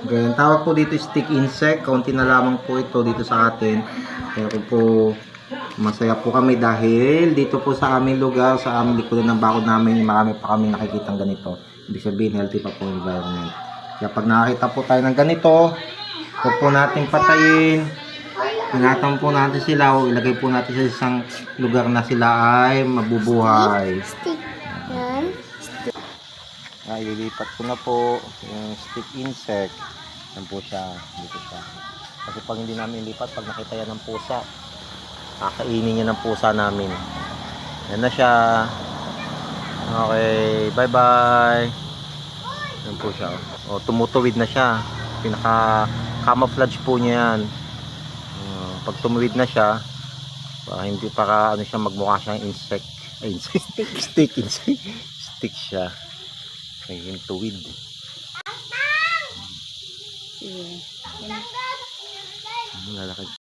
Ganyan, tawag po dito stick insect. Kaunti na lamang po ito dito sa atin. Pero po masaya po kami dahil dito po sa aming lugar, sa aming likuran ng bakod namin, marami pa kami nakikitang ganito. Ibig sabihin, healthy pa po yung environment. Kaya pag nakakita po tayo ng ganito, huwag po natin patayin. Ingatan po natin sila o ilagay po natin sa isang lugar na sila ay mabubuhay. Stick. Yan. Ililipat ko na po yung stick insect. Yan po siya. Dito siya. Kasi pag hindi namin ilipat, pag nakita yan ng pusa, kakainin niya ng pusa namin. Yan na siya. Okay, bye bye. Yan po siya. O, tumutuwid na siya. Pinaka camouflage po niya yan. Pag tumuwid na siya, hindi para ano siya, magmukha siyang insect. Ay, insect. Stick insect. Stick siya. Naging tuwid. Sige. Lalakad